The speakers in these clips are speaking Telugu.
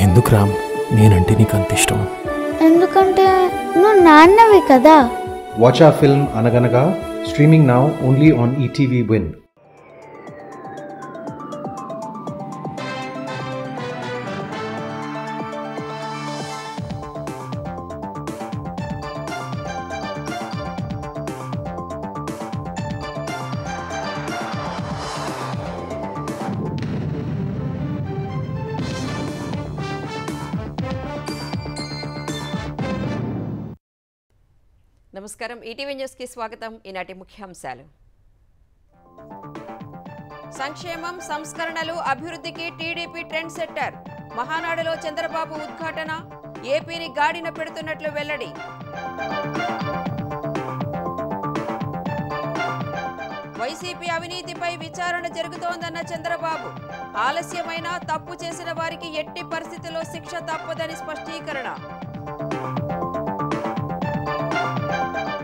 ఎందుకు రామ్ నేనంటే నీకు అంత ఇష్టం? ఎందుకంటే నువ్వు నాన్నవి కదా. Watch our film Anaganaga, streaming now only on ETV Win. నమస్కారం, ఈటీవీ న్యూస్ కి స్వాగతం. ఈనాటి ముఖ్యాంశాలు: సంక్షేమం, సంస్కరణలు, అభివృద్ధికి టీడీపీ ట్రెండ్ సెట్టర్. మహానాడులో చంద్రబాబు ఉద్ఘాటన. ఏపీని గాడిన పెడుతున్నట్లు వెల్లడి. వైసీపీ అవినీతిపై విచారణ జరుగుతోందన్న చంద్రబాబు. ఆలస్యమైన తప్పు చేసిన వారికి ఎట్టి పరిస్థితుల్లో శిక్ష తప్పదని స్పష్టీకరణ.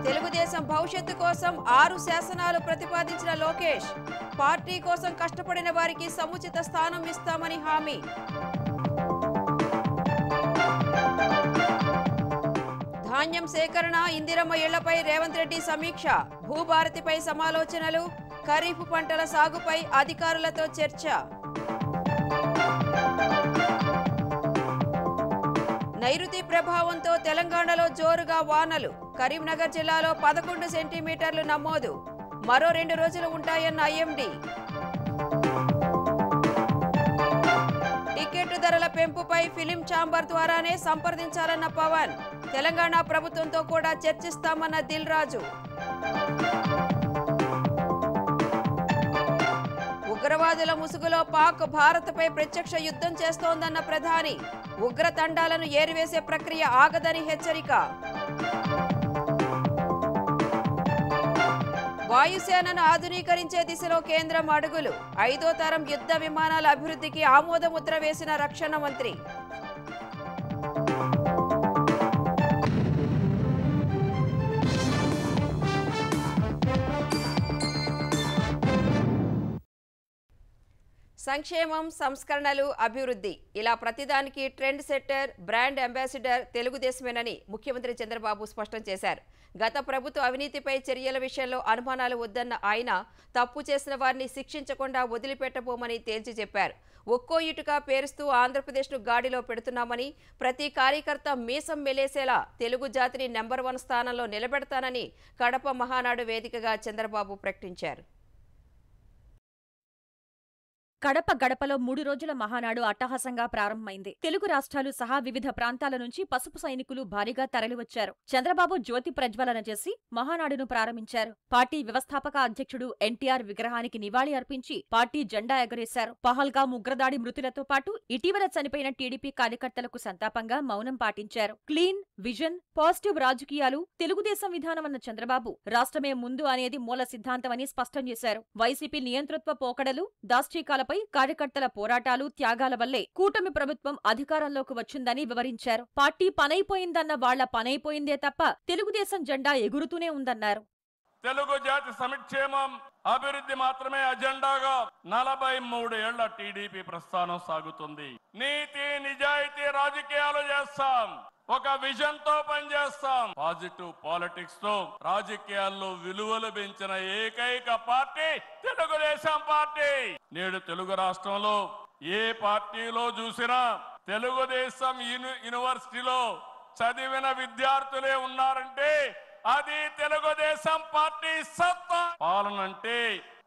తెలుగుదేశం భవిష్యత్తు కోసం 6 శాసనాలు ప్రతిపాదించిన లోకేష్. పార్టీ కోసం కష్టపడిన వారికి సముచిత స్థానం ఇస్తామని హామీ. ధాన్యం సేకరణ, ఇందిరమ్మ ఇళ్లపై రేవంత్ రెడ్డి సమీక్ష. భూభారతిపై సమాలోచనలు. ఖరీఫ్ పంటల సాగుపై అధికారులతో చర్చ. నైరుతి ప్రభావంతో తెలంగాణలో జోరుగా వానలు. కరీంనగర్ జిల్లాలో 11 సెంటీమీటర్లు నమోదు. మరో 2 రోజులు ఉంటాయన్న ఐఎండీ. టికెట్ ధరల పెంపుపై ఫిలిం ఛాంబర్ ద్వారానే సంప్రదించాలన్న పవన్. తెలంగాణ ప్రభుత్వంతో కూడా చర్చిస్తామన్న దిల్ రాజు. ఉగ్రవాదుల ముసుగులో పాక్ భారత్పై ప్రత్యక్ష యుద్ధం చేస్తోందన్న ప్రధాని. ఉగ్ర తండాలను ఏరివేసే ప్రక్రియ ఆగదని హెచ్చరిక. వాయుసేనను ఆధునీకరించే దిశలో కేంద్రం అడుగులు. 5వ తరం యుద్ధ విమానాల అభివృద్ధికి ఆమోదముద్ర వేసిన రక్షణ మంత్రి. సంక్షేమం, సంస్కరణలు, అభివృద్ధి ఇలా ప్రతిదానికి ట్రెండ్ సెట్టర్, బ్రాండ్ అంబాసిడర్ తెలుగుదేశమేనని ముఖ్యమంత్రి చంద్రబాబు స్పష్టం చేశారు. గత ప్రభుత్వ అవినీతిపై చర్యల విషయంలో అనుమానాలు వద్దన్న ఆయన తప్పు చేసిన వారిని శిక్షించకుండా వదిలిపెట్టబోమని తేల్చి చెప్పారు. ఒక్కో ఇటుక పేరుస్తూ ఆంధ్రప్రదేశ్ను గాడిలో పెడుతున్నామని, ప్రతి కార్యకర్త మీసం మెలేసేలా తెలుగు జాతిని నెంబర్ 1 స్థానంలో నిలబెడతానని కడప మహానాడు వేదికగా చంద్రబాబు ప్రకటించారు. కడప గడపలో 3 రోజుల మహానాడు అట్టహాసంగా ప్రారంభమైంది. తెలుగు రాష్ట్రాలు సహా వివిధ ప్రాంతాల నుంచి పసుపు సైనికులు భారీగా తరలివచ్చారు. చంద్రబాబు జ్యోతి ప్రజ్వలన చేసి మహానాడును ప్రారంభించారు. పార్టీ వ్యవస్థాపక అధ్యక్షుడు ఎన్టీఆర్ విగ్రహానికి నివాళి అర్పించి పార్టీ జెండా ఎగరేశారు. పహల్గామ్ ఉగ్రదాడి మృతులతో పాటు ఇటీవల చనిపోయిన టీడీపీ కార్యకర్తలకు సంతాపంగా మౌనం పాటించారు. క్లీన్, విజన్, పాజిటివ్ రాజకీయాలు తెలుగుదేశం విధానమన్న చంద్రబాబు రాష్ట్రమే ముందు అనేది మూల సిద్ధాంతమని స్పష్టం చేశారు. వైసీపీ నియంతృత్వ పోకడలు, దాష్టీకాల కార్యకర్తల పోరాటాలు, త్యాగాల వల్లే కూటమి ప్రభుత్వం అధికారంలోకి వచ్చిందని వివరించారు. పార్టీ పనైపోయిందన్న వాళ్ల పనైపోయిందే తప్ప తెలుగుదేశం జెండా ఎగురుతూనే ఉందన్నారు. తెలుగు జాతి సంక్షేమం, అభివృద్ధి మాత్రమే అజెండాగా 43 ఏళ్ల టీడీపీ ప్రస్థానం సాగుతుంది. నీతి, నిజాయితీ రాజకీయాలు చేస్తాం. ఒక విజన్ తో పనిచేస్తాం. పాజిటివ్ పాలిటిక్స్ తో రాజకీయాల్లో విలువలు పెంచిన ఏకైక పార్టీ తెలుగుదేశం పార్టీ. నేడు తెలుగు రాష్ట్రంలో ఏ పార్టీలో చూసినా తెలుగుదేశం యూనివర్సిటీలో చదివిన విద్యార్థులే ఉన్నారంటే అది తెలుగుదేశం పార్టీ సత్తా. పాలన అంటే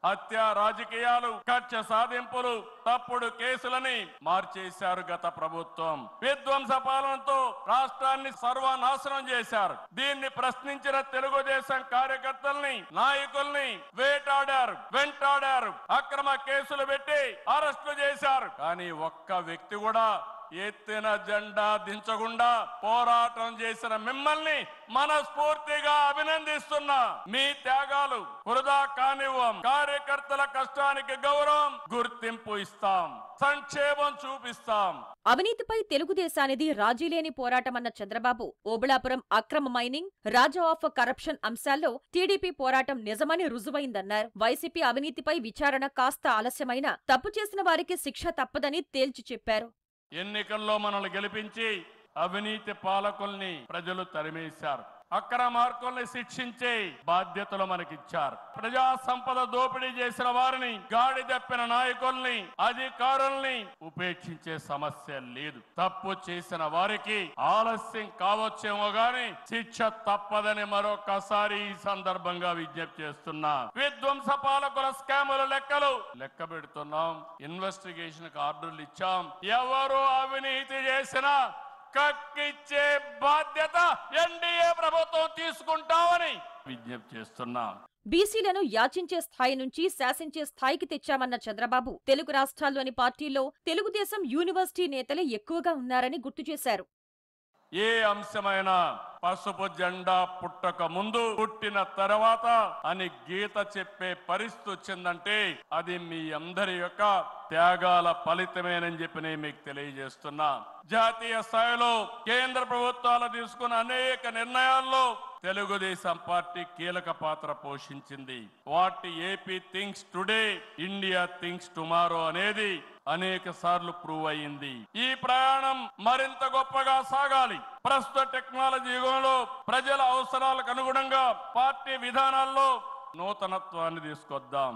హత్య రాజకీయాలు, కక్ష సాధింపులు, తప్పుడు కేసులని మార్చేశారు గత ప్రభుత్వం. విధ్వంస పాలనతో రాష్ట్రాన్ని సర్వనాశనం చేశారు. దీన్ని ప్రశ్నించిన తెలుగుదేశం కార్యకర్తల్ని, నాయకుల్ని వేటాడారు, వెంటాడారు, అక్రమ కేసులు పెట్టి అరెస్టు చేశారు. కానీ ఒక్క వ్యక్తి కూడా ఎత్తిన జెండా దించకుండా పోరాటం చేసిన మిమ్మల్ని మనస్ఫూర్తిగా అభినందిస్తున్నా. మీ త్యాగాలు వృధా కానివ్వం. కార్యకర్తల కష్టానికి గౌరవం, గుర్తింపు ఇస్తాం. సంక్షేమం చూపిస్తాం. అవినీతిపై తెలుగుదేశానిది రాజీలేని పోరాటమన్న చంద్రబాబు ఓబుళాపురం అక్రమ మైనింగ్, రాజా ఆఫ్ కరప్షన్ అంశాల్లో టీడీపీ పోరాటం నిజమని రుజువైందన్నారు. వైసీపీ అవినీతిపై విచారణ కాస్త ఆలస్యమైనా తప్పు చేసిన వారికి శిక్ష తప్పదని తేల్చి చెప్పారు. ఎన్నికల్లో మనల్ని గెలిపించి అవినీతి పాలకుల్ని ప్రజలు తరిమేశారు. అక్రమార్కుల్ని శిక్షించే బాధ్యతలు మనకిచ్చారు. ప్రజా సంపద దోపిడీ చేసిన వారిని, గాడి తప్పిన నాయకుల్ని, అధికారుల్ని ఉపేక్షించే సమస్య లేదు. తప్పు చేసిన వారికి ఆలస్యం కావచ్చేమో గాని శిక్ష తప్పదని మరొకసారి ఈ సందర్భంగా విజ్ఞప్తి చేస్తున్నా. విధ్వంస పాలకుల స్కాముల లెక్కలు లెక్క పెడుతున్నాం. ఇన్వెస్టిగేషన్ కు ఆర్డర్లు ఇచ్చాం. ఎవరు అవినీతి చేసినా కక్కిచ్చే బాధ్యత ఎన్డీఏ ప్రభుత్వం తీసుకుంటామని విజ్ఞప్తి చేస్తున్నాం. బీసీలను యాచించే స్థాయి నుంచి శాసించే స్థాయికి తెచ్చామన్న చంద్రబాబు తెలుగు రాష్ట్రాల్లోని పార్టీల్లో తెలుగుదేశం యూనివర్సిటీ నేతలే ఎక్కువగా ఉన్నారని గుర్తు చేశారు. ఏ అంశమైనా పసుపు జెండా పుట్టక ముందు, పుట్టిన తర్వాత అని గీత చెప్పే పరిస్థితి వచ్చిందంటే అది మీ అందరి యొక్క త్యాగాల ఫలితమేనని చెప్పి నేను మీకు తెలియజేస్తున్నా. జాతీయ స్థాయిలో కేంద్ర ప్రభుత్వాలు తీసుకున్న అనేక నిర్ణయాల్లో తెలుగుదేశం పార్టీ కీలక పాత్ర పోషించింది. What AP thinks today, India thinks tomorrow అనేది అనేక సార్లు ప్రూవ్ అయింది. ఈ ప్రయాణం మరింత గొప్పగా సాగాలి. ప్రస్తుత టెక్నాలజీ యుగంలో ప్రజల అవసరాలకు అనుగుణంగా పార్టీ విధానాల్లో నూతనత్వాన్ని తీసుకొద్దాం.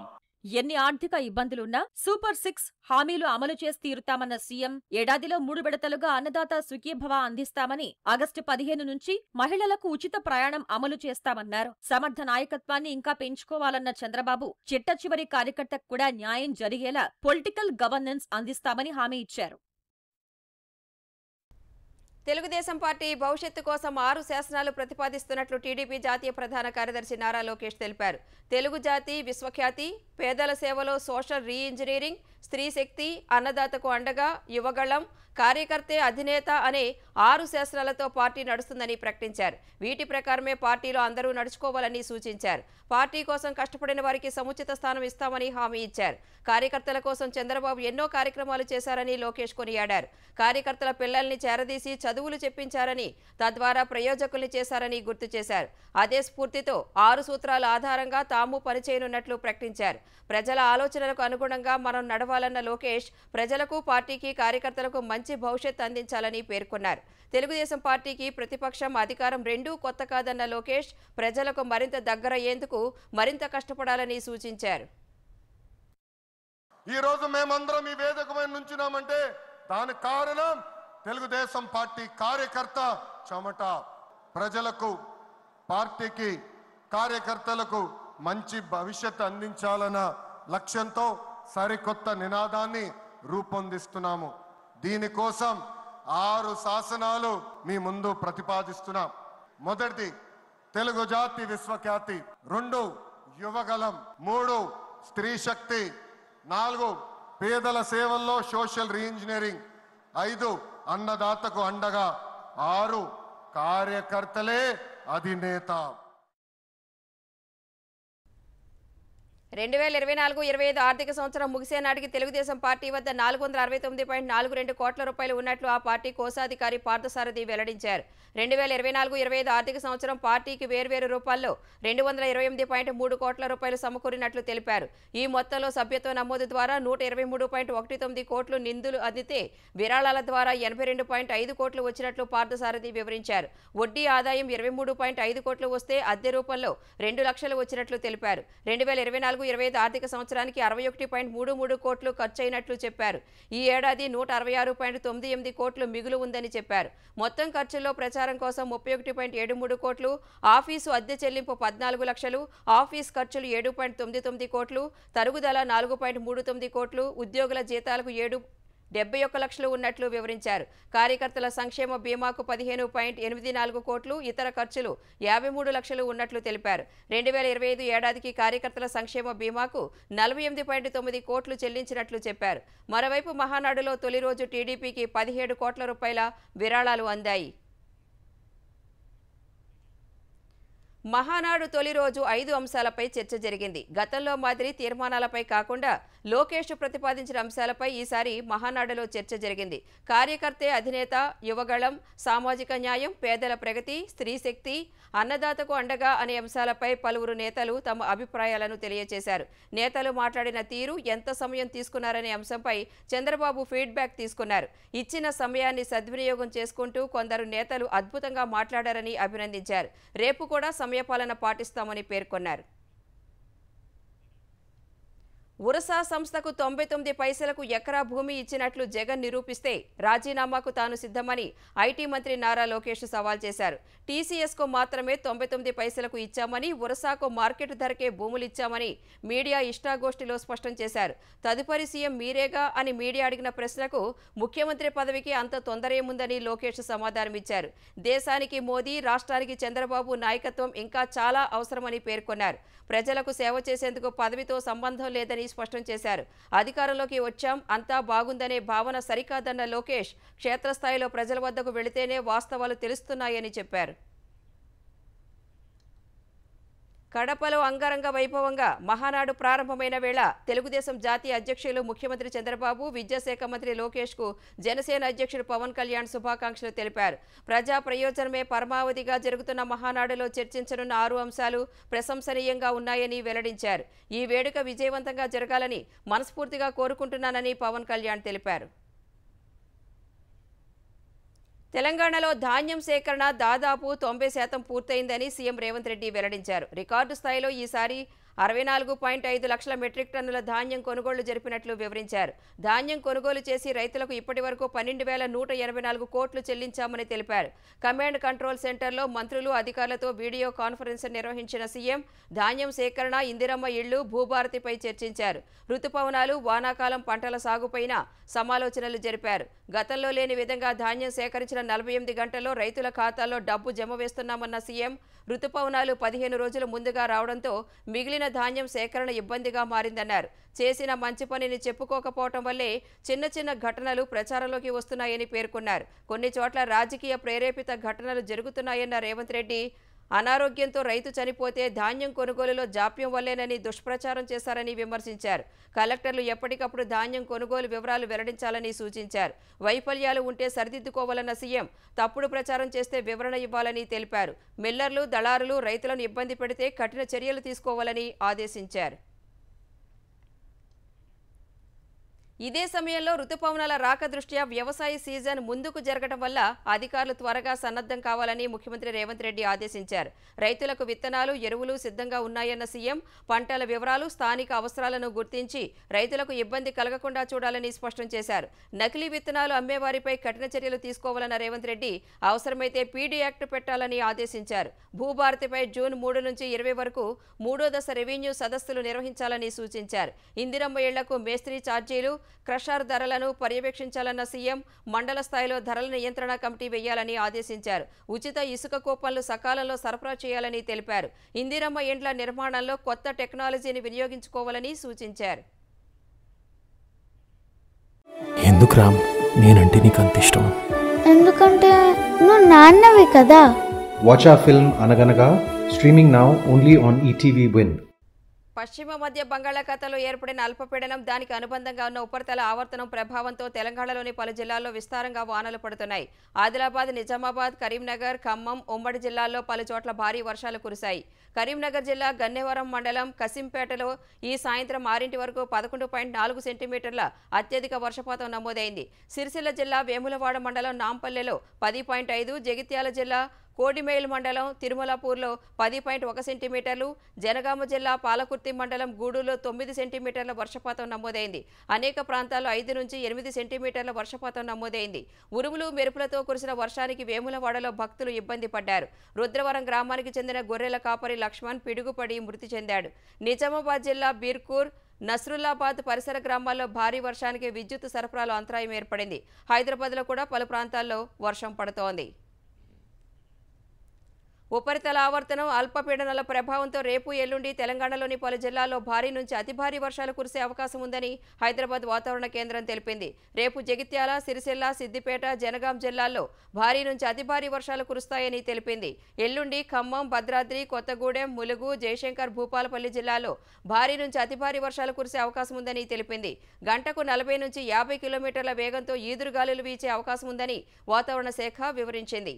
ఎన్ని ఆర్థిక ఇబ్బందులున్నా సూపర్ 6 హామీలు అమలు చేసి తీరుతామన్న సీఎం ఏడాదిలో 3 విడతలుగా అన్నదాత సుఖీభవ అందిస్తామని, ఆగస్టు 15 నుంచి మహిళలకు ఉచిత ప్రయాణం అమలు చేస్తామన్నారు. సమర్థ నాయకత్వాన్ని ఇంకా పెంచుకోవాలన్న చంద్రబాబు చిట్టచివరి కార్యకర్తకు కూడా న్యాయం జరిగేలా పొలిటికల్ గవర్నెన్స్ అందిస్తామని హామీ ఇచ్చారు. తెలుగుదేశం పార్టీ భవిష్యత్తు కోసం 6 శాసనాలు ప్రతిపాదిస్తున్నట్లు టీడీపీ జాతీయ ప్రధాన కార్యదర్శి నారా లోకేష్ తెలిపారు. తెలుగు జాతి విశ్వఖ్యాతి, పేదల సేవలో సోషల్ రీఇంజనీరింగ్, స్త్రీ శక్తి, అన్నదాతకు అండగా, యువగళం, కార్యకర్తే అధినేత అనే 6 శాసనాలతో పార్టీ నడుస్తుందని ప్రకటించారు. వీటి ప్రకారమే పార్టీలో అందరూ నడుచుకోవాలని సూచించారు. పార్టీ కోసం కష్టపడిన వారికి సముచిత స్థానం ఇస్తామని హామీ ఇచ్చారు. కార్యకర్తల కోసం చంద్రబాబు ఎన్నో కార్యక్రమాలు చేశారని లోకేష్ కొనియాడారు. కార్యకర్తల పిల్లల్ని చేరదీసి చదువులు చెప్పించారని, తద్వారా ప్రయోజకుల్ని చేశారని గుర్తు చేశారు. అదే స్ఫూర్తితో 6 సూత్రాల ఆధారంగా తాము పనిచేయనున్నట్లు ప్రకటించారు. ప్రజల ఆలోచనలకు అనుగుణంగా మనం నడవాలన్న లోకేష్ ప్రజలకు, పార్టీకి, కార్యకర్తలకు మంచి భవిష్యత్ అందించాలని పేర్కొన్నారు. తెలుగుదేశం పార్టీకి ప్రతిపక్షం, అధికారం రెండూ కొత్త కాదన్న లోకేష్ ప్రజలకు మరింత దగ్గరయ్యేందుకు మరింత కష్టపడాలని సూచించారు. ఈ రోజు మేమందరం ఈ వేదిక మీద నుంచున్నామంటే దానికి కారణం తెలుగుదేశం పార్టీ కార్యకర్త చెమట. ప్రజలకు, పార్టీకి, కార్యకర్తలకు మంచి భవిష్యత్తు అందించాలన్న లక్ష్యంతో సరికొత్త నినాదాన్ని రూపొందిస్తున్నాము. దీనికోసం 6 శాసనాలు మీ ముందు ప్రతిపాదిస్తున్నాం. మొదటిది తెలుగు జాతి విశ్వఖ్యాతి, 2 యువగలం, 3 స్త్రీ శక్తి, 4 పేదల సేవల్లో సోషల్ రీఇంజనీరింగ్, 5 అన్నదాతకు అండగా, 6 కార్యకర్తలే అధినేత. 2024-25 ఆర్థిక సంవత్సరం ముగిసే నాటికి తెలుగుదేశం పార్టీ వద్ద 469.42 కోట్ల రూపాయలు ఉన్నట్లు ఆ పార్టీ కోశాధికారి పార్థసారథి వెల్లడించారు. 2024-25 ఆర్థిక సంవత్సరం పార్టీకి వేర్వేరు రూపాల్లో 228.3 కోట్ల రూపాయలు సమకూరినట్లు తెలిపారు. ఈ మొత్తంలో సభ్యత్వ నమోదు ద్వారా 123.19 కోట్లు నిధులు అందితే విరాళాల ద్వారా 82.5 కోట్లు వచ్చినట్లు పార్థసారథి వివరించారు. వడ్డీ ఆదాయం 23.5 కోట్లు వస్తే అద్దె రూపంలో 2 లక్షలు వచ్చినట్లు తెలిపారు. 2024-25 ఆర్థిక సంవత్సరానికి 61.33 కోట్లు ఖర్చయినట్లు చెప్పారు. ఈ ఏడాది 166.98 కోట్లు మిగులు ఉందని చెప్పారు. మొత్తం ఖర్చుల్లో ప్రచారం కోసం 31.73 కోట్లు, ఆఫీసు అద్దె చెల్లింపు 14 లక్షలు, ఆఫీస్ ఖర్చులు 7.99 కోట్లు, తరుగుదల 4.39 కోట్లు, ఉద్యోగుల జీతాలకు 71 లక్షలు ఉన్నట్లు వివరించారు. కార్యకర్తల సంక్షేమ బీమాకు 15.84 కోట్లు, ఇతర ఖర్చులు 53 లక్షలు ఉన్నట్లు తెలిపారు. 2025 ఏడాదికి కార్యకర్తల సంక్షేమ బీమాకు 48.9 కోట్లు చెల్లించినట్లు చెప్పారు. మరోవైపు మహానాడులో తొలి రోజు టీడీపీకి 17 కోట్ల రూపాయల విరాళాలు అందాయి. మహానాడు తొలి రోజు 5 అంశాలపై చర్చ జరిగింది. గతంలో మాదిరి తీర్మానాలపై కాకుండా లోకేష్ ప్రతిపాదించిన అంశాలపై ఈసారి మహానాడులో చర్చ జరిగింది. కార్యకర్తే అధినేత, యువగళం, సామాజిక న్యాయం, పేదల ప్రగతి, స్త్రీ శక్తి, అన్నదాతకు అండగా అనే అంశాలపై పలువురు నేతలు తమ అభిప్రాయాలను తెలియజేశారు. నేతలు మాట్లాడిన తీరు, ఎంత సమయం తీసుకున్నారనే అంశంపై చంద్రబాబు ఫీడ్బ్యాక్ తీసుకున్నారు. ఇచ్చిన సమయాన్ని సద్వినియోగం చేసుకుంటూ కొందరు నేతలు అద్భుతంగా మాట్లాడారని అభినందించారు. రేపు కూడా సమయపాలన పాటిస్తామని పేర్కొన్నారు. ఉరసా సంస్థకు 99 పైసలకు ఎకరా భూమి ఇచ్చినట్లు జగన్ నిరూపిస్తే రాజీనామాకు తాను సిద్ధమని ఐటీ మంత్రి నారా లోకేష్ సవాల్ చేశారు. టీసీఎస్కు మాత్రమే 99 పైసలకు ఇచ్చామని, ఉరసాకు మార్కెట్ ధరకే భూములిచ్చామని మీడియా ఇష్టాగోష్ఠిలో స్పష్టం చేశారు. తదుపరి సీఎం మీరేగా అని మీడియా అడిగిన ప్రశ్నకు ముఖ్యమంత్రి పదవికి అంత తొందరేముందని లోకేష్ సమాధానమిచ్చారు. దేశానికి మోదీ, రాష్ట్రానికి చంద్రబాబు నాయకత్వం ఇంకా చాలా అవసరమని పేర్కొన్నారు. ప్రజలకు సేవ చేసేందుకు పదవితో సంబంధం లేదని స్పష్టం చేశారు. అధికారంలోకి వచ్చాం, అంతా బాగుందనే భావన సరికాదన్న లోకేష్ క్షేత్రస్థాయిలో ప్రజల వద్దకు వెళితేనే వాస్తవాలు తెలుస్తున్నాయని చెప్పారు. కడపలో అంగరంగ వైభవంగా మహానాడు ప్రారంభమైన వేళ తెలుగుదేశం జాతీయ అధ్యక్షులు ముఖ్యమంత్రి చంద్రబాబు, విద్యాశాఖ మంత్రి లోకేష్కు జనసేన అధ్యక్షుడు పవన్ కళ్యాణ్ శుభాకాంక్షలు తెలిపారు. ప్రజా ప్రయోజనమే పరమావధిగా జరుగుతున్న మహానాడులో చర్చించనున్న 6 అంశాలు ప్రశంసనీయంగా ఉన్నాయని వెల్లడించారు. ఈ వేడుక విజయవంతంగా జరగాలని మనస్ఫూర్తిగా కోరుకుంటున్నానని పవన్ కళ్యాణ్ తెలిపారు. తెలంగాణలో ధాన్యం సేకరణ దాదాపు 90% పూర్తయిందని సీఎం రేవంత్ రెడ్డి వెల్లడించారు. రికార్డు స్థాయిలో ఈసారి 64.5 లక్షల మెట్రిక్ టన్నుల ధాన్యం కొనుగోళ్లు జరిపినట్లు వివరించారు. ధాన్యం కొనుగోలు చేసి రైతులకు ఇప్పటివరకు 12,184 కోట్లు చెల్లించామని తెలిపారు. కమాండ్ కంట్రోల్ సెంటర్లో మంత్రులు, అధికారులతో వీడియో కాన్ఫరెన్స్ నిర్వహించిన సీఎం ధాన్యం సేకరణ, ఇందిరమ్మ ఇళ్లు, భూభారతిపై చర్చించారు. ఋతుపవనాలు, వానాకాలం పంటల సాగుపైన సమాలోచనలు జరిపారు. గతంలో లేని విధంగా ధాన్యం సేకరించిన 48 గంటల్లో రైతుల ఖాతాల్లో డబ్బు జమ వేస్తున్నామన్న సీఎం ఋతుపవనాలు 15 రోజుల ముందుగా రావడంతో మిగిలిన ధాన్యం సేకరణ ఇబ్బందిగా మారిందన్నారు. చేసిన మంచి పనిని చెప్పుకోకపోవటం వల్లే చిన్న చిన్న ఘటనలు ప్రచారంలోకి వస్తున్నాయని పేర్కొన్నారు. కొన్ని చోట్ల రాజకీయ ప్రేరేపిత ఘటనలు జరుగుతున్నాయన్న రేవంత్ రెడ్డి అనారోగ్యంతో రైతు చనిపోతే ధాన్యం కొనుగోలులో జాప్యం వల్లేనని దుష్ప్రచారం చేశారని విమర్శించారు. కలెక్టర్లు ఎప్పటికప్పుడు ధాన్యం కొనుగోలు వివరాలు వెల్లడించాలని సూచించారు. వైఫల్యాలు ఉంటే సరిదిద్దుకోవాలన్న సీఎం తప్పుడు ప్రచారం చేస్తే వివరణ ఇవ్వాలని తెలిపారు. మిల్లర్లు, దళారులు రైతులను ఇబ్బంది పెడితే కఠిన చర్యలు తీసుకోవాలని ఆదేశించారు. ఇదే సమయంలో ఋతుపవనాల రాక దృష్ట్యా వ్యవసాయ సీజన్ ముందుకు జరగడం వల్ల అధికారులు త్వరగా సన్నద్ధం కావాలని ముఖ్యమంత్రి రేవంత్ రెడ్డి ఆదేశించారు. రైతులకు విత్తనాలు, ఎరువులు సిద్ధంగా ఉన్నాయన్న సీఎం పంటల వివరాలు, స్థానిక అవసరాలను గుర్తించి రైతులకు ఇబ్బంది కలగకుండా చూడాలని స్పష్టం చేశారు. నకిలీ విత్తనాలు అమ్మేవారిపై కఠిన చర్యలు తీసుకోవాలన్న రేవంత్ రెడ్డి అవసరమైతే పీడీ యాక్ట్ పెట్టాలని ఆదేశించారు. భూభారతిపై జూన్ 3 నుంచి 20 వరకు 3వ దశ రెవెన్యూ సదస్సులు నిర్వహించాలని సూచించారు. ఇందిరమ్మ ఇళ్లకు మేస్త్రీ ఛార్జీలు, క్రషర్ ధరలను పర్యవేక్షించాలన్న సీఎం మండల స్థాయిలో ధరల నియంత్రణ కమిటీ వేయాలని ఆదేశించారు. ఉచిత ఇసుక కూపన్లు సకాలంలో సరఫరా చేయాలని తెలిపారు. ఇందిరమ్మ ఇండ్ల నిర్మాణంలో కొత్త టెక్నాలజీని వినియోగించుకోవాలని సూచించారు. ఎందుకు రామ్ నేనంటే నీకు అంత ఇష్టం? ఎందుకంటే నువ్వు నాన్నవి కదా. Watch our film Anaganaga, streaming now only on ETV Win. పశ్చిమ మధ్య బంగాళాఖాతంలో ఏర్పడిన అల్పపీడనం, దానికి అనుబంధంగా ఉన్న ఉపరితల ఆవర్తనం ప్రభావంతో తెలంగాణలోని పలు జిల్లాల్లో విస్తారంగా వానలు పడుతున్నాయి. ఆదిలాబాద్, నిజామాబాద్, కరీంనగర్, ఖమ్మం, ఉమ్మడి జిల్లాల్లో పలు చోట్ల భారీ వర్షాలు కురిశాయి. కరీంనగర్ జిల్లా గన్నెవరం మండలం కసింపేటలో ఈ సాయంత్రం 6 వరకు 11.4 సెంటీమీటర్ల అత్యధిక వర్షపాతం నమోదైంది. సిరిసిల్ల జిల్లా వేములవాడ మండలం నాంపల్లెలో 10.5, జగిత్యాల జిల్లా కోడిమేల్ మండలం తిరుమలాపూర్లో 10.1 సెంటీమీటర్లు, జనగామ జిల్లా పాలకుర్తి మండలం గూడూరులో 9 సెంటీమీటర్ల వర్షపాతం నమోదైంది. అనేక ప్రాంతాల్లో 5 నుంచి 8 సెంటీమీటర్ల వర్షపాతం నమోదైంది. ఉరుములు, మెరుపులతో కురిసిన వర్షానికి వేములవాడలో భక్తులు ఇబ్బంది పడ్డారు. రుద్రవరం గ్రామానికి చెందిన గొర్రెల కాపరి లక్ష్మణ్ పిడుగుపడి మృతి చెందాడు. నిజామాబాద్ జిల్లా బీర్కూర్, నస్రుల్లాబాద్ పరిసర గ్రామాల్లో భారీ వర్షానికి విద్యుత్ సరఫరాలో అంతరాయం ఏర్పడింది. హైదరాబాద్లో కూడా పలు ప్రాంతాల్లో వర్షం పడుతోంది. ఉపరితల ఆవర్తనం అల్పపీడనాల ప్రభావంతో రేపు ఎల్లుండి తెలంగాణలోని పలు జిల్లాల్లో భారీ నుంచి అతి భారీ వర్షాలు కురిసే అవకాశం ఉందని హైదరాబాద్ వాతావరణ కేంద్రం తెలిపింది. రేపు జగిత్యాల, సిరిసిల్ల, సిద్దిపేట, జనగాం జిల్లాల్లో భారీ నుంచి అతి భారీ వర్షాలు కురుస్తాయని తెలిపింది. ఎల్లుండి ఖమ్మం, భద్రాద్రి, కొత్తగూడెం, ములుగు, జయశంకర్, భూపాలపల్లి జిల్లాల్లో భారీ నుంచి అతి భారీ వర్షాలు కురిసే అవకాశం ఉందని తెలిపింది. గంటకు 40 నుంచి 50 కిలోమీటర్ల వేగంతో ఈదురుగాలులు వీచే అవకాశం ఉందని వాతావరణ శాఖ వివరించింది.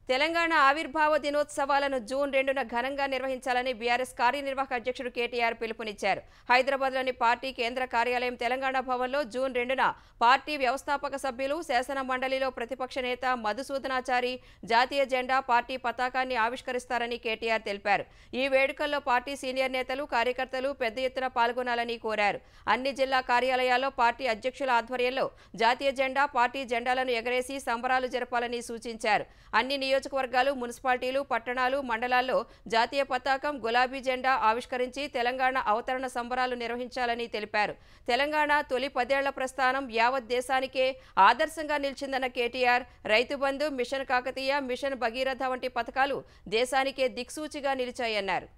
తెలంగాణ ఆవిర్భావ దినోత్సవాలను జూన్ 2న ఘనంగా నిర్వహించాలని బీఆర్ఎస్ కార్యనిర్వాహక అధ్యక్షుడు కేటీఆర్ పిలుపునిచ్చారు. హైదరాబాద్లోని పార్టీ కేంద్ర కార్యాలయం తెలంగాణ భవన్లో జూన్ 2న పార్టీ వ్యవస్థాపక సభ్యులు, శాసన మండలిలో ప్రతిపక్ష నేత మధుసూదనాచారి జాతీయ జెండా, పార్టీ పతాకాన్ని ఆవిష్కరిస్తారని కేటీఆర్ తెలిపారు. ఈ వేడుకల్లో పార్టీ సీనియర్ నేతలు, కార్యకర్తలు పెద్ద ఎత్తున పాల్గొనాలని కోరారు. అన్ని జిల్లా కార్యాలయాల్లో పార్టీ అధ్యక్షుల ఆధ్వర్యంలో జాతీయ జెండా, పార్టీ జెండాలను ఎగరేసి సంబరాలు జరపాలని సూచించారు. అన్ని నియోజకవర్గాలు, మున్సిపాలిటీలు, పట్టణాలు, మండలాల్లో జాతీయ పతాకం, గులాబీ జెండా ఆవిష్కరించి తెలంగాణ అవతరణ సంబరాలు నిర్వహించాలని తెలిపారు. తెలంగాణ తొలి 10 ఏళ్ల ప్రస్థానం యావత్ దేశానికే ఆదర్శంగా నిలిచిందన్న కేటీఆర్, రైతు బంధు, మిషన్ కాకతీయ, మిషన్ భగీరథ వంటి పథకాలు దేశానికే దిక్సూచిగా నిలిచాయన్నారు.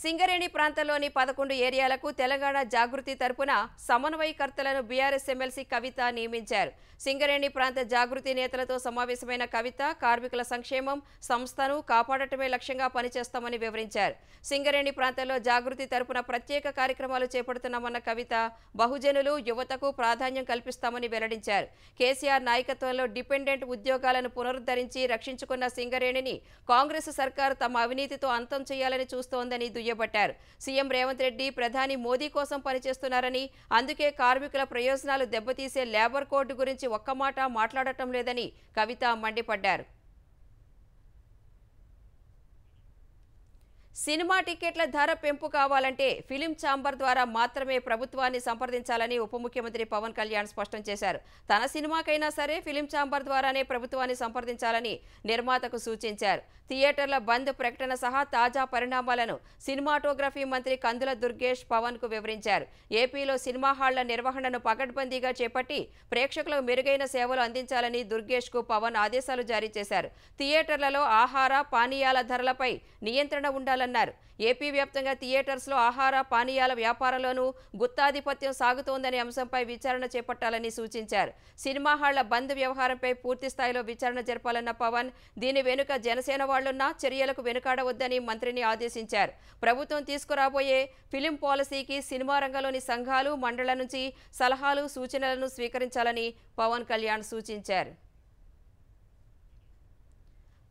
సింగరేణి ప్రాంతంలోని 11 ఏరియాలకు తెలంగాణ జాగృతి తరపున సమన్వయకర్తలను బీఆర్ఎస్ ఎమ్మెల్సీ కవిత నియమించారు. సింగరేణి ప్రాంత జాగృతి నేతలతో సమావేశమైన కవిత, కార్మికుల సంక్షేమం, సంస్థను కాపాడటమే లక్ష్యంగా పనిచేస్తామని వివరించారు. సింగరేణి ప్రాంతంలో జాగృతి తరపున ప్రత్యేక కార్యక్రమాలు చేపడుతున్నామన్న కవిత, బహుజనులు, యువతకు ప్రాధాన్యం కల్పిస్తామని వెల్లడించారు. కేసీఆర్ నాయకత్వంలో డిపెండెంట్ ఉద్యోగాలను పునరుద్ధరించి రక్షించుకున్న సింగరేణిని కాంగ్రెస్ సర్కారు తమ అవినీతితో అంతం చేయాలని చూస్తోందని దుయ్యబట్టారు. సీఎం రేవంత్ రెడ్డి ప్రధాని మోదీ కోసం పనిచేస్తున్నారని, అందుకే కార్మికుల ప్రయోజనాలు దెబ్బతీసే లేబర్ కోడ్ గురించి ఒక్క మాట మాట్లాడటం లేదని కవిత మండిపడ్డారు. సినిమా టికెట్ల ధర పెంపు కావాలంటే ఫిలిం ఛాంబర్ ద్వారా మాత్రమే ప్రభుత్వాన్ని సంప్రదించాలని ఉప ముఖ్యమంత్రి పవన్ కళ్యాణ్ స్పష్టం చేశారు. తన సినిమాకైనా సరే ఫిలిం ఛాంబర్ ద్వారానే ప్రభుత్వాన్ని సంప్రదించాలని నిర్మాతకు సూచించారు. థియేటర్ల బంద్ ప్రకటన సహా తాజా పరిణామాలను సినిమాటోగ్రఫీ మంత్రి కందుల దుర్గేష్ పవన్ కు వివరించారు. ఏపీలో సినిమా హాళ్ల నిర్వహణను పకడ్బందీగా చేపట్టి ప్రేక్షకులకు మెరుగైన సేవలు అందించాలని దుర్గేష్ కు పవన్ ఆదేశాలు జారీ చేశారు. థియేటర్లలో ఆహార, పానీయాల ధరలపై నియంత్రణ ఉండాలన్నారు. ఏపీ వ్యాప్తంగా థియేటర్స్లో ఆహార, పానీయాల వ్యాపారంలోనూ గుత్తాధిపత్యం సాగుతోందనే అంశంపై విచారణ చేపట్టాలని సూచించారు. సినిమా హాళ్ల బంద్ వ్యవహారంపై పూర్తి స్థాయిలో విచారణ జరపాలన్న పవన్, దీని వెనుక జనసేన వాళ్లున్నా చర్యలకు వెనుకాడవద్దని మంత్రిని ఆదేశించారు. ప్రభుత్వం తీసుకురాబోయే ఫిలిం పాలసీకి సినిమా రంగంలోని సంఘాలు, మండళ్ల నుంచి సలహాలు, సూచనలను స్వీకరించాలని పవన్ కళ్యాణ్ సూచించారు.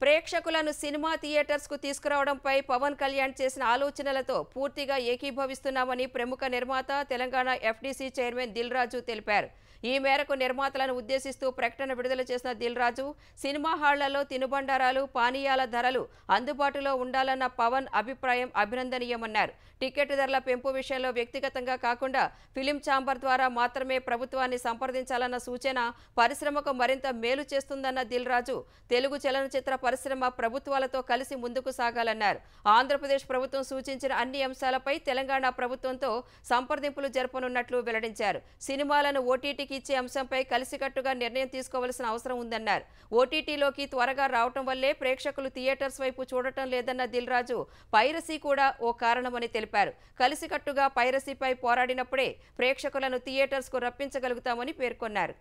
ప్రేక్షకులను సినిమా థియేటర్స్కు తీసుకురావడంపై పవన్ కళ్యాణ్ చేసిన ఆలోచనలతో పూర్తిగా ఏకీభవిస్తున్నామని ప్రముఖ నిర్మాత, తెలంగాణ ఎఫ్డీసీ చైర్మన్ దిల్ రాజు తెలిపారు. ఈ మేరకు నిర్మాతలను ఉద్దేశిస్తూ ప్రకటన విడుదల చేసిన దిల్ రాజు, సినిమా హాళ్లలో తినుబండారాలు, పానీయాల ధరలు అందుబాటులో ఉండాలన్న పవన్ అభిప్రాయం అభినందనీయమన్నారు. టికెట్ ధరల పెంపు విషయంలో వ్యక్తిగతంగా కాకుండా ఫిలిం ఛాంబర్ ద్వారా మాత్రమే ప్రభుత్వాన్ని సంప్రదించాలన్న సూచన పరిశ్రమకు మరింత మేలు చేస్తుందన్న దిల్ రాజు, తెలుగు చలనచిత్ర పరిశ్రమ ప్రభుత్వాలతో కలిసి ముందుకు సాగాలన్నారు. ఆంధ్రప్రదేశ్ ప్రభుత్వం సూచించిన అన్ని అంశాలపై తెలంగాణ ప్రభుత్వంతో సంప్రదింపులు జరపనున్నట్లు వెల్లడించారు. సినిమాలను ఓటీటీకి ఇచ్చే అంశంపై కలిసికట్టుగా నిర్ణయం తీసుకోవాల్సిన అవసరం ఉందన్నారు. ఓటీటీలోకి త్వరగా రావటం వల్లే ప్రేక్షకులు థియేటర్స్ వైపు చూడటం లేదన్న దిల్ రాజు, పైరసీ కూడా ఓ కారణమని తెలిపారు. కలిసికట్టుగా పైరసీపై పోరాడినప్పుడే ప్రేక్షకులను థియేటర్స్కు రప్పించగలుగుతామని పేర్కొన్నారు.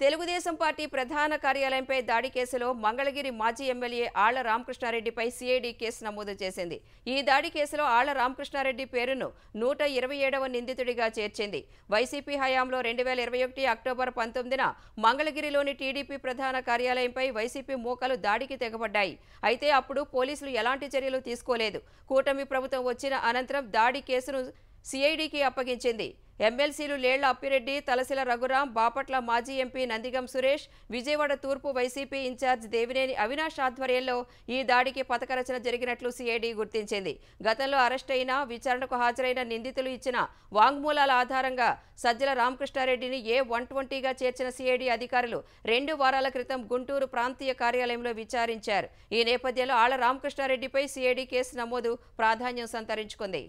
తెలుగుదేశం పార్టీ ప్రధాన కార్యాలయంపై దాడి కేసులో మంగళగిరి మాజీ MLA Alla Ramakrishna Reddy CID case నమోదు చేసింది. ఈ దాడి కేసులో ఆళ్ల రామకృష్ణారెడ్డి పేరును 127వ నిందితుడిగా చేర్చింది. వైసీపీ హయాంలో 2021 అక్టోబర్ 19న మంగళగిరిలోని టీడీపీ ప్రధాన కార్యాలయంపై వైసీపీ మూకలు దాడికి తెగబడ్డాయి. అయితే అప్పుడు పోలీసులు ఎలాంటి చర్యలు తీసుకోలేదు. కూటమి ప్రభుత్వం వచ్చిన అనంతరం దాడి కేసును సిఐడికి అప్పగించింది. ఎమ్మెల్సీలు లేళ్ల అప్పిరెడ్డి, తలసిల రఘురాం, బాపట్ల మాజీ ఎంపీ నందిగం సురేష్, విజయవాడ తూర్పు వైసీపీ ఇన్ఛార్జ్ దేవినేని అవినాష్ ఆధ్వర్యంలో ఈ దాడికి పథకరచన జరిగినట్లు సిఐడి గుర్తించింది. గతంలో అరెస్టైన, విచారణకు హాజరైన నిందితులు ఇచ్చిన వాంగ్మూలాల ఆధారంగా సజ్జల రామకృష్ణారెడ్డిని A120గా చేర్చిన సిఐడి అధికారులు 2 వారాల క్రితం గుంటూరు ప్రాంతీయ కార్యాలయంలో విచారించారు. ఈ నేపథ్యంలో ఆళ్ల రామకృష్ణారెడ్డిపై సిఐడి కేసు నమోదు ప్రాధాన్యం సంతరించుకుంది.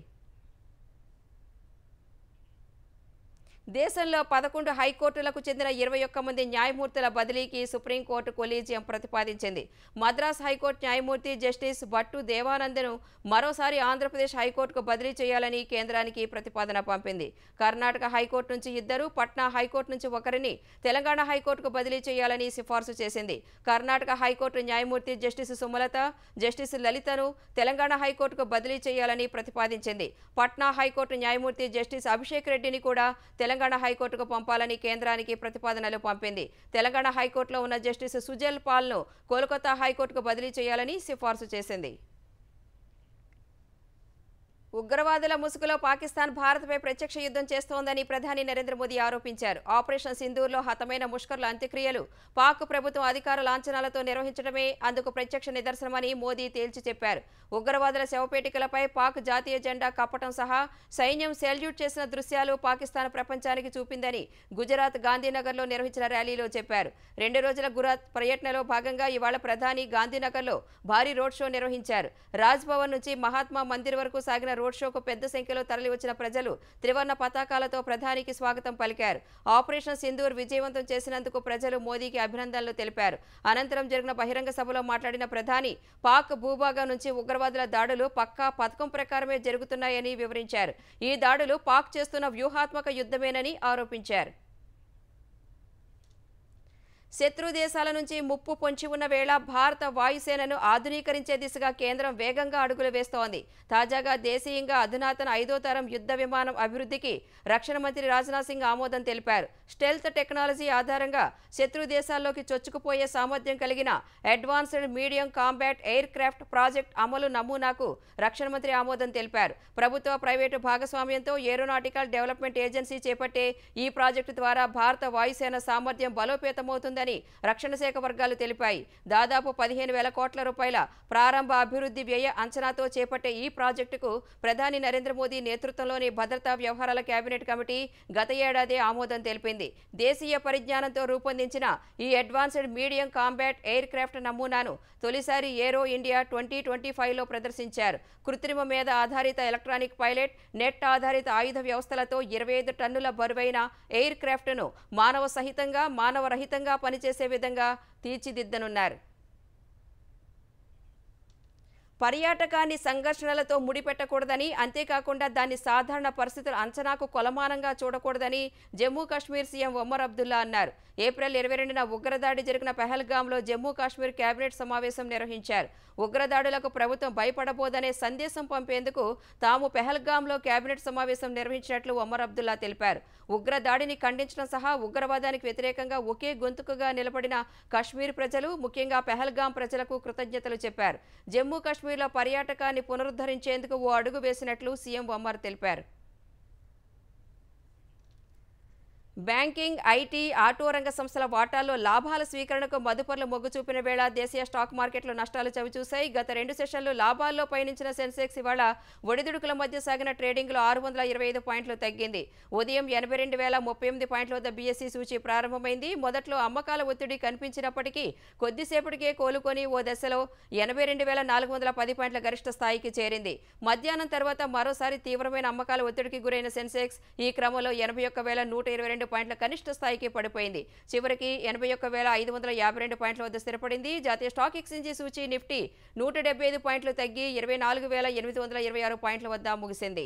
దేశంలో 11 హైకోర్టులకు చెందిన 21 మంది న్యాయమూర్తుల బదిలీకి సుప్రీంకోర్టు కొలీజియం ప్రతిపాదించింది. మద్రాస్ హైకోర్టు న్యాయమూర్తి జస్టిస్ భట్టు దేవానందను మరోసారి ఆంధ్రప్రదేశ్ హైకోర్టుకు బదిలీ చేయాలని కేంద్రానికి ప్రతిపాదన పంపింది. కర్ణాటక హైకోర్టు నుంచి 2, పట్నా హైకోర్టు నుంచి 1ని తెలంగాణ హైకోర్టుకు బదిలీ చేయాలని సిఫార్సు చేసింది. కర్ణాటక హైకోర్టు న్యాయమూర్తి జస్టిస్ సుమలత, జస్టిస్ లలితను తెలంగాణ హైకోర్టుకు బదిలీ చేయాలని ప్రతిపాదించింది. పట్నా హైకోర్టు న్యాయమూర్తి జస్టిస్ అభిషేక్ రెడ్డిని కూడా తెలంగాణ హైకోర్టుకు పంపాలని కేంద్రానికి ప్రతిపాదనలు పంపింది. తెలంగాణ హైకోర్టులో ఉన్న జస్టిస్ సుజల్ పాల్ను కోల్కతా హైకోర్టుకు బదిలీ చేయాలని సిఫార్సు చేసింది. ఉగ్రవాదుల ముసుగులో పాకిస్తాన్ భారత్పై ప్రత్యక్ష యుద్ధం చేస్తోందని ప్రధాని నరేంద్ర మోదీ ఆరోపించారు. ఆపరేషన్ సింధూర్లో హతమైన ముష్కర్ల అంత్యక్రియలు పాక్ ప్రభుత్వం అధికార లాంఛనాలతో నిర్వహించడమే అందుకు ప్రత్యక్ష నిదర్శనమని మోదీ తేల్చి చెప్పారు. ఉగ్రవాదుల శవపేటికలపై పాక్ జాతీయ జెండా కప్పటం సహా సైన్యం సెల్యూట్ చేసిన దృశ్యాలు పాకిస్తాన్ ప్రపంచానికి చూపిందని గుజరాత్ గాంధీనగర్లో నిర్వహించిన ర్యాలీలో చెప్పారు. 2 రోజుల గుజరాత్ పర్యటనలో భాగంగా ఇవాళ ప్రధాని గాంధీనగర్లో భారీ రోడ్ షో నిర్వహించారు. రాజ్ భవన్ నుంచి మహాత్మా మందిర్ వరకు సాగిన రోడ్ షోకు పెద్ద సంఖ్యలో తరలివచ్చిన ప్రజలు త్రివర్ణ పతాకాలతో ప్రధానికి స్వాగతం పలికారు. ఆపరేషన్ సింధూర్ విజయవంతం చేసినందుకు ప్రజలు మోదీకి అభినందనలు తెలిపారు. అనంతరం జరిగిన బహిరంగ సభలో మాట్లాడిన ప్రధాని పాక్ భూభాగం నుంచి ఉగ్రవాదుల దాడులు పక్కా పథకం ప్రకారమే జరుగుతున్నాయని వివరించారు. ఈ దాడులు పాక్ చేస్తున్న వ్యూహాత్మక యుద్ధమేనని ఆరోపించారు. శత్రు దేశాల నుంచి ముప్పు పొంచి ఉన్న వేళ భారత వాయుసేనను ఆధునీకరించే దిశగా కేంద్రం వేగంగా అడుగులు వేస్తోంది. తాజాగా దేశీయంగా అధునాతన 5వ తరం యుద్ధ విమానం అభివృద్ధికి రక్షణ మంత్రి రాజ్నాథ్ సింగ్ ఆమోదం తెలిపారు. స్టెల్త్ టెక్నాలజీ ఆధారంగా శత్రు దేశాల్లోకి చొచ్చుకుపోయే సామర్థ్యం కలిగిన advanced medium combat aircraft project అమలు నమూనాకు రక్షణ మంత్రి ఆమోదం తెలిపారు. ప్రభుత్వ ప్రైవేటు భాగస్వామ్యంతో ఏరోనాటికల్ డెవలప్మెంట్ ఏజెన్సీ చేపట్టే ఈ ప్రాజెక్టు ద్వారా భారత వాయుసేన సామర్థ్యం బలోపేతమవుతుందని రక్షణ శాఖ వర్గాలు తెలిపాయి. దాదాపు 15,000 కోట్ల రూపాయల ప్రారంభ అభివృద్ధి వ్యయ అంచనాతో చేపట్టే ఈ ప్రాజెక్టుకు ప్రధాని నరేంద్ర మోదీ నేతృత్వంలోని భద్రతా వ్యవహారాల కేబినెట్ కమిటీ గత ఏడాది ఆమోదం తెలిపింది. దేశీయ పరిజ్ఞానంతో రూపొందించిన ఈ advanced medium combat aircraft నమూనాను తొలిసారి ఏరో ఇండియా 2025లో ప్రదర్శించారు. కృత్రిమ మీద ఆధారిత ఎలక్ట్రానిక్ పైలట్, నెట్ ఆధారిత ఆయుధ వ్యవస్థలతో 25 టన్నుల బరువైన ఎయిర్ క్రాఫ్ట్ను మానవ సహితంగా మానవరహితంగా పనిచేసే విధంగా తీర్చిదిద్దనున్నారు. పర్యాటకాన్ని సంఘర్షణలతో ముడిపెట్టకూడదని, అంతేకాకుండా దాన్ని సాధారణ పరిస్థితుల అంచనాకు కొలమానంగా చూడకూడదని జమ్మూ కాశ్మీర్ సీఎం ఒమర్ అబ్దుల్లా అన్నారు. ఏప్రిల్ 22న ఉగ్రదాడి జరిగిన పెహల్గాంలో జమ్మూ కాశ్మీర్ కేబినెట్ సమావేశం నిర్వహించారు. ఉగ్రదాడులకు ప్రభుత్వం భయపడబోదనే సందేశం పంపేందుకు తాము పెహల్గాంలో కేబినెట్ సమావేశం నిర్వహించినట్లు ఒమర్ అబ్దుల్లా తెలిపారు. ఉగ్రదాడిని ఖండించడం సహా ఉగ్రవాదానికి వ్యతిరేకంగా ఒకే గొంతుకగా నిలబడిన కాశ్మీర్ ప్రజలు, ముఖ్యంగా పెహల్గాం ప్రజలకు కృతజ్ఞతలు చెప్పారు. జమ్మూ కాశ్మీర్లో పర్యాటకాన్ని పునరుద్ధరించేందుకు ఓ అడుగు వేసినట్లు సీఎం ఒమర్ తెలిపారు. బ్యాంకింగ్, ఐటీ, ఆటో రంగ సంస్థల వాటాల్లో లాభాల స్వీకరణకు మదుపర్లు మొగ్గు చూపిన వేళ దేశీయ స్టాక్ మార్కెట్లు నష్టాలు చవిచూశాయి. గత 2 సెషన్లు లాభాల్లో పయనించిన సెన్సెక్స్ ఇవాళ ఒడిదుడుకుల మధ్య సాగిన ట్రేడింగ్లో 625 పాయింట్లు తగ్గింది. ఉదయం 82,038 పాయింట్ల వద్ద బీఎస్సీ సూచీ ప్రారంభమైంది. మొదట్లో అమ్మకాల ఒత్తిడి కనిపించినప్పటికీ కొద్దిసేపటికే కోలుకొని ఓ దశలో 82,410 పాయింట్ల గరిష్ట స్థాయికి చేరింది. మధ్యాహ్నం తర్వాత మరోసారి తీవ్రమైన అమ్మకాల ఒత్తిడికి గురైన సెన్సెక్స్ ఈ క్రమంలో 81,122 పాయింట్ల కనిష్ట స్థాయికి పడిపోయింది. చివరికి 81,552 పాయింట్ల వద్ద స్థిరపడింది. జాతీయ స్టాక్ ఎక్స్చేంజీ సూచీ నిఫ్టీ 175 పాయింట్లు తగ్గి 24,826 పాయింట్ల వద్ద ముగిసింది.